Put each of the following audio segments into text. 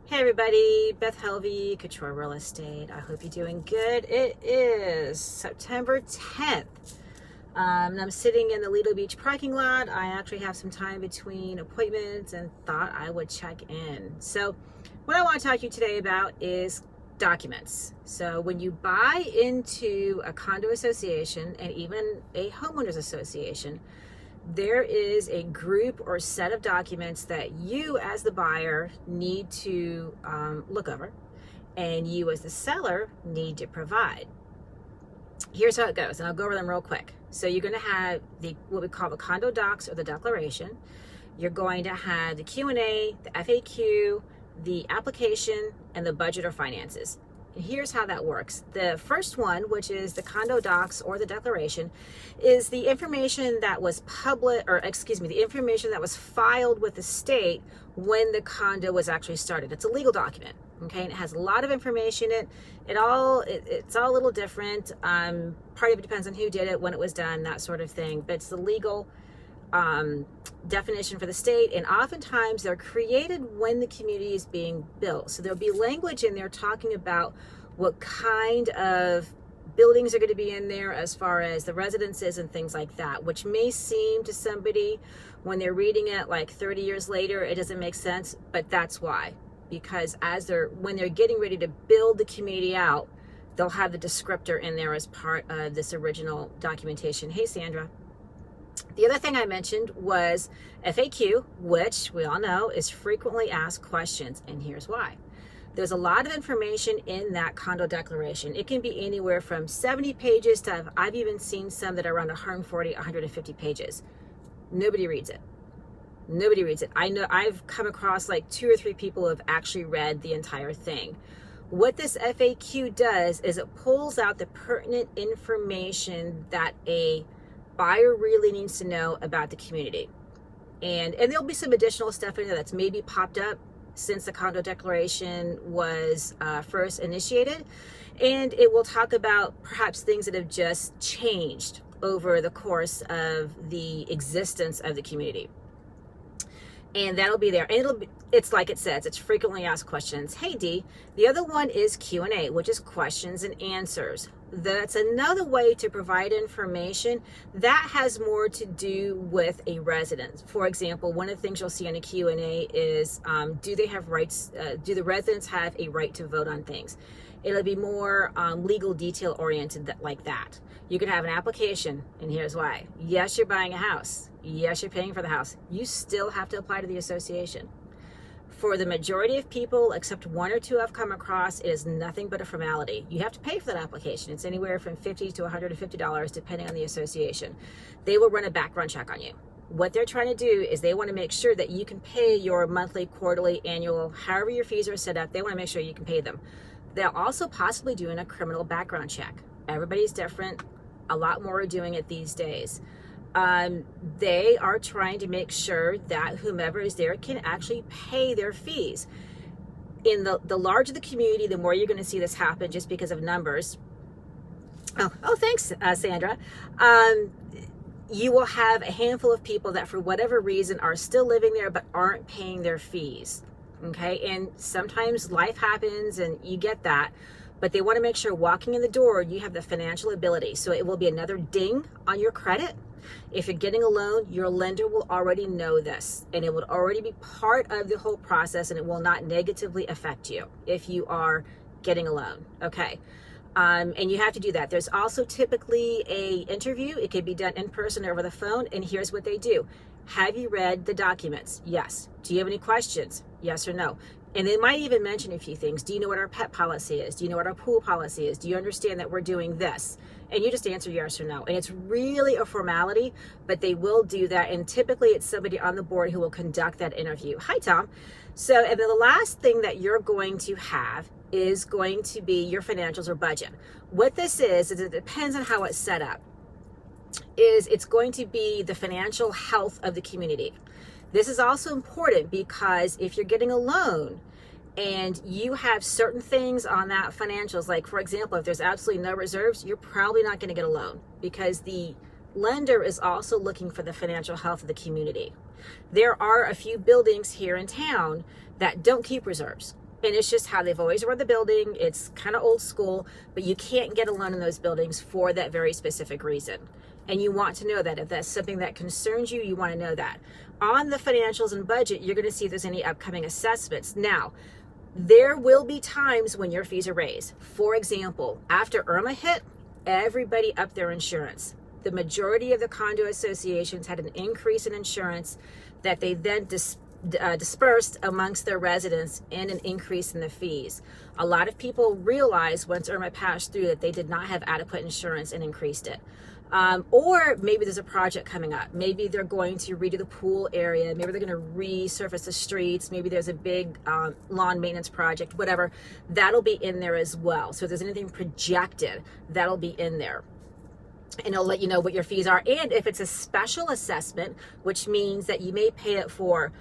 Hey everybody, Beth Helvey, Couture Real Estate. I hope you're doing good. It is September 10th. And I'm sitting in the Lido Beach parking lot. I actually have some time between appointments and thought I would check in. So what I want to talk to you today about is documents. So when you buy into a condo association and even a homeowners association, there is a group or set of documents that you as the buyer need to look over, and you as the seller need to provide. Here's how it goes, and I'll go over them real quick. So you're going to have what we call the condo docs or the declaration. You're going to have the Q&A, the FAQ, the application, and the budget or finances. And here's how that works. The first one, which is the condo docs or the declaration, is the information that was the information that was filed with the state when the condo was actually started. It's a legal document, okay? And it has a lot of information in it. It's all a little different. Part of it depends on who did it, when it was done, that sort of thing. But it's the legal definition for the state, and oftentimes they're created when the community is being built. So there'll be language in there talking about what kind of buildings are going to be in there as far as the residences and things like that, which may seem to somebody when they're reading it like 30 years later, it doesn't make sense, but that's why. Because when they're getting ready to build the community out, they'll have the descriptor in there as part of this original documentation. Hey, Sandra. The other thing I mentioned was FAQ, which we all know is frequently asked questions, and here's why. There's a lot of information in that condo declaration. It can be anywhere from 70 pages to I've even seen some that are around 140, 150 pages. Nobody reads it. Nobody reads it. I know I've come across like 2 or 3 people who have actually read the entire thing. What this FAQ does is it pulls out the pertinent information that a buyer really needs to know about the community. And there'll be some additional stuff in there that's maybe popped up since the condo declaration was first initiated. And it will talk about perhaps things that have just changed over the course of the existence of the community. And that'll be there. And it's like it says, it's frequently asked questions. Hey, Dee. The other one is Q&A, which is questions and answers. That's another way to provide information that has more to do with a resident. For example, one of the things you'll see in a Q&A is, do they have rights? Do the residents have a right to vote on things? It'll be more legal detail oriented like that. You could have an application, and here's why. Yes, you're buying a house. Yes, you're paying for the house. You still have to apply to the association. For the majority of people, except 1 or 2 I've come across, it is nothing but a formality. You have to pay for that application. It's anywhere from $50 to $150, depending on the association. They will run a background check on you. What they're trying to do is they want to make sure that you can pay your monthly, quarterly, annual, however your fees are set up. They want to make sure you can pay them. They'll also possibly do a criminal background check. Everybody's different. A lot more are doing it these days. They are trying to make sure that whomever is there can actually pay their fees. In the larger the community, the more you're going to see this happen just because of numbers. Oh, thanks, Sandra. You will have a handful of people that for whatever reason are still living there but aren't paying their fees. Okay, and sometimes life happens and you get that. But they want to make sure walking in the door, you have the financial ability. So it will be another ding on your credit. If you're getting a loan, your lender will already know this, and it will already be part of the whole process, and it will not negatively affect you if you are getting a loan. Okay. And you have to do that. There's also typically a interview. It could be done in person or over the phone. And here's what they do. Have you read the documents? Yes. Do you have any questions? Yes or no? And they might even mention a few things. Do you know what our pet policy is? Do you know what our pool policy is? Do you understand that we're doing this? And you just answer yes or no. And it's really a formality, but they will do that. And typically it's somebody on the board who will conduct that interview. Hi, Tom. So, and then the last thing that you're going to have is going to be your financials or budget. What this is it depends on how it's set up. It's going to be the financial health of the community. This is also important because if you're getting a loan and you have certain things on that financials, like for example, if there's absolutely no reserves, you're probably not going to get a loan because the lender is also looking for the financial health of the community. There are a few buildings here in town that don't keep reserves. And it's just how they've always run the building. It's kind of old school, but you can't get a loan in those buildings for that very specific reason. And you want to know that. If that's something that concerns you, you want to know that. On the financials and budget, you're going to see if there's any upcoming assessments. Now, there will be times when your fees are raised. For example, after Irma hit, everybody upped their insurance. The majority of the condo associations had an increase in insurance that they then dispersed amongst their residents and an increase in the fees. A lot of people realized once Irma passed through that they did not have adequate insurance and increased it. Or maybe there's a project coming up. Maybe they're going to redo the pool area. Maybe they're going to resurface the streets. Maybe there's a big lawn maintenance project, whatever. That'll be in there as well. So if there's anything projected, that'll be in there. And it'll let you know what your fees are. And if it's a special assessment, which means that you may pay it for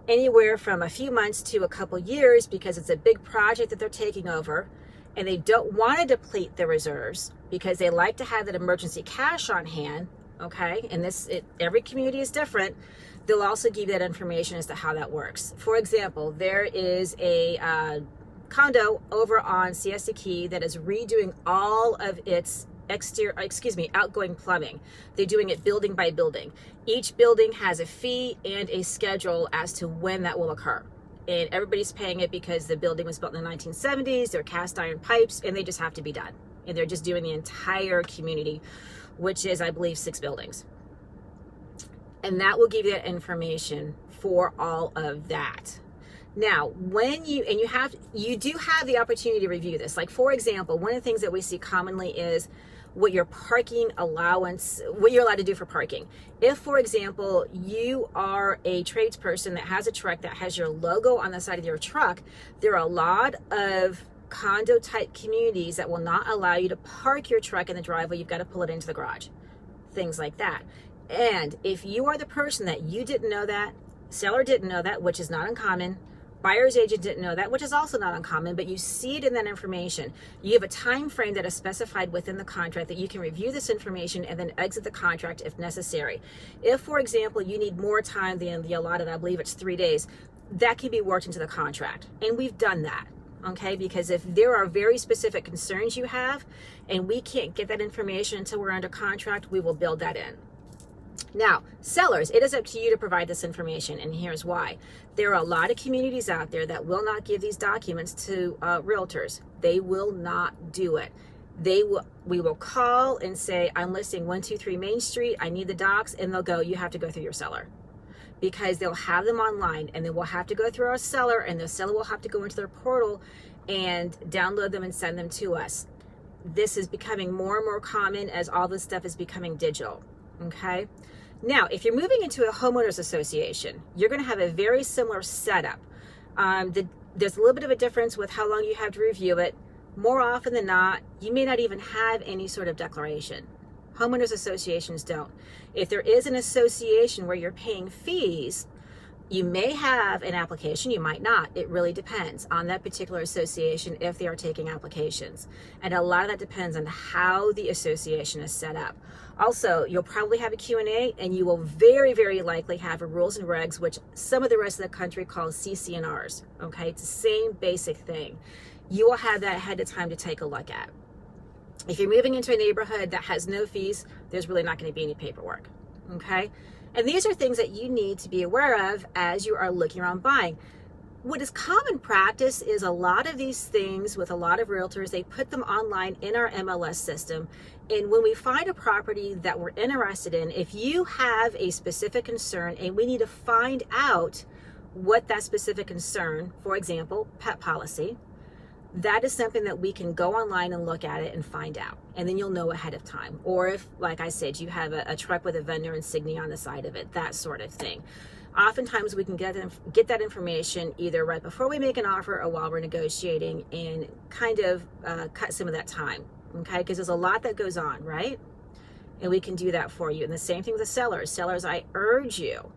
anywhere from a few months to a couple years because it's a big project that they're taking over, and they don't want to deplete their reserves because they like to have that emergency cash on hand, okay? And every community is different. They'll also give you that information as to how that works. For example, there is a condo over on Siesta Key that is redoing all of its outgoing plumbing. They're doing it building by building. Each building has a fee and a schedule as to when that will occur. And everybody's paying it because the building was built in the 1970s, they're cast iron pipes, and they just have to be done. And they're just doing the entire community, which is, I believe, 6 buildings. And that will give you that information for all of that. Now, when you do have the opportunity to review this. Like, for example, one of the things that we see commonly is what your parking allowance, what you're allowed to do for parking. If, for example, you are a tradesperson that has a truck that has your logo on the side of your truck, there are a lot of condo type communities that will not allow you to park your truck in the driveway. You've got to pull it into the garage, things like that. And if you are the person that you didn't know that, seller didn't know that, which is not uncommon, buyer's agent didn't know that, which is also not uncommon, but you see it in that information. You have a time frame that is specified within the contract that you can review this information and then exit the contract if necessary. If, for example, you need more time than the allotted, I believe it's 3 days, that can be worked into the contract. And we've done that, okay? Because if there are very specific concerns you have and we can't get that information until we're under contract, we will build that in. Now, sellers, it is up to you to provide this information, and here's why. There are a lot of communities out there that will not give these documents to realtors. They will not do it. We will call and say, I'm listing 123 Main Street, I need the docs, and they'll go, you have to go through your seller. Because they'll have them online, and they will have to go through our seller, and the seller will have to go into their portal and download them and send them to us. This is becoming more and more common as all this stuff is becoming digital, okay? Now, if you're moving into a homeowners association, you're going to have a very similar setup. There's a little bit of a difference with how long you have to review it. More often than not, you may not even have any sort of declaration. Homeowners associations don't. If there is an association where you're paying fees, you may have an application, you might not. It really depends on that particular association if they are taking applications. And a lot of that depends on how the association is set up. Also, you'll probably have a Q&A, and you will very, very likely have a rules and regs, which some of the rest of the country calls CC&Rs, okay? It's the same basic thing. You will have that ahead of time to take a look at. If you're moving into a neighborhood that has no fees, there's really not going to be any paperwork, okay? And these are things that you need to be aware of as you are looking around buying. What is common practice is a lot of these things with a lot of realtors, they put them online in our MLS system. And when we find a property that we're interested in, if you have a specific concern and we need to find out what that specific concern, for example, pet policy, that is something that we can go online and look at it and find out. And then you'll know ahead of time. Or if, like I said, you have a truck with a vendor insignia on the side of it, that sort of thing. Oftentimes we can get that information either right before we make an offer or while we're negotiating and kind of cut some of that time, okay? Because there's a lot that goes on, right? And we can do that for you. And the same thing with the sellers. Sellers, I urge you,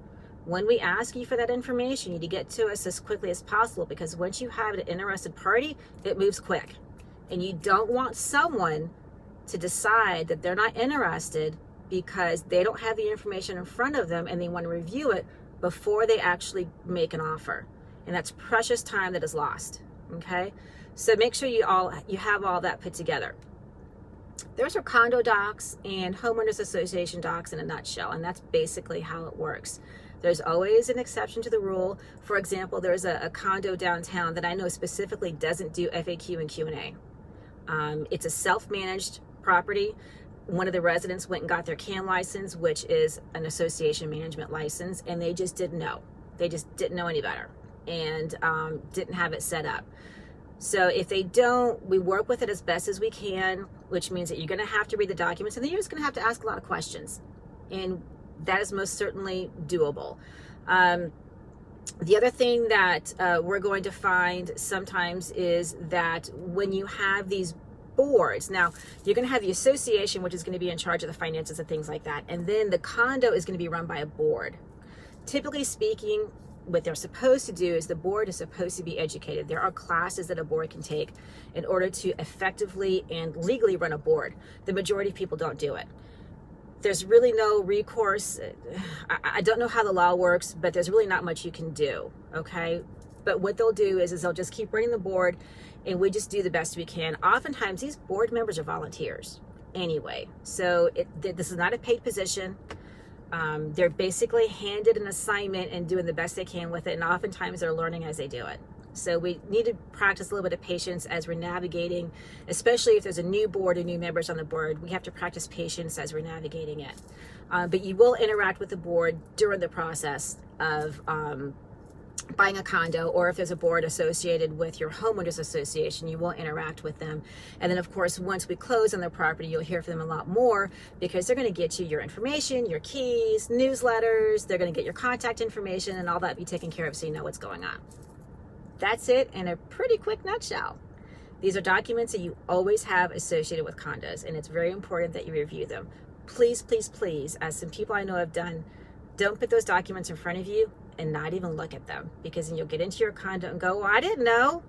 when we ask you for that information, you need to get to us as quickly as possible, because once you have an interested party, it moves quick. And you don't want someone to decide that they're not interested because they don't have the information in front of them and they want to review it before they actually make an offer. And that's precious time that is lost, Okay, so make sure you have all that put together. There's our condo docs and homeowners association docs in a nutshell, and that's basically how it works. There's always an exception to the rule. For example, there's a condo downtown that I know specifically doesn't do FAQ and Q&A. It's a self-managed property. One of the residents went and got their CAN license, which is an association management license, and they just didn't know. They just didn't know any better, and didn't have it set up. So if they don't, we work with it as best as we can, which means that you're going to have to read the documents, and then you're just going to have to ask a lot of questions. And that is most certainly doable. The other thing that we're going to find sometimes is that when you have these boards, now you're going to have the association, which is going to be in charge of the finances and things like that, and then the condo is going to be run by a board. Typically speaking, what they're supposed to do is the board is supposed to be educated. There are classes that a board can take in order to effectively and legally run a board. The majority of people don't do it. There's really no recourse. I don't know how the law works, but there's really not much you can do, okay? But what they'll do is they'll just keep running the board, and we just do the best we can. Oftentimes, these board members are volunteers anyway. So this is not a paid position. They're basically handed an assignment and doing the best they can with it, and oftentimes they're learning as they do it. So we need to practice a little bit of patience as we're navigating, especially if there's a new board or new members on the board. We have to practice patience as we're navigating it. But you will interact with the board during the process of buying a condo, or if there's a board associated with your homeowners association, you will interact with them. And then of course, once we close on their property, you'll hear from them a lot more, because they're going to get you your information, your keys, newsletters, they're going to get your contact information, and all that be taken care of so you know what's going on. That's it in a pretty quick nutshell. These are documents that you always have associated with condos, and it's very important that you review them. Please, please, please, as some people I know have done, don't put those documents in front of you and not even look at them, because then you'll get into your condo and go, well, I didn't know.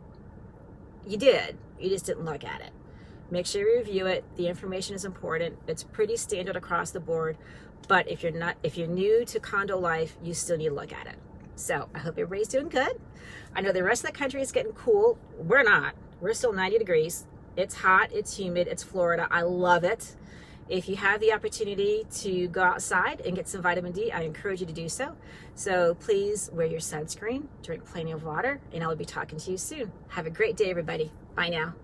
You did. You just didn't look at it. Make sure you review it. The information is important. It's pretty standard across the board, but if you're new to condo life, you still need to look at it. So I hope everybody's doing good. I know the rest of the country is getting cool. We're not. We're still 90 degrees. It's hot. It's humid. It's Florida. I love it. If you have the opportunity to go outside and get some vitamin D, I encourage you to do so. So please wear your sunscreen, drink plenty of water, and I'll be talking to you soon. Have a great day, everybody. Bye now.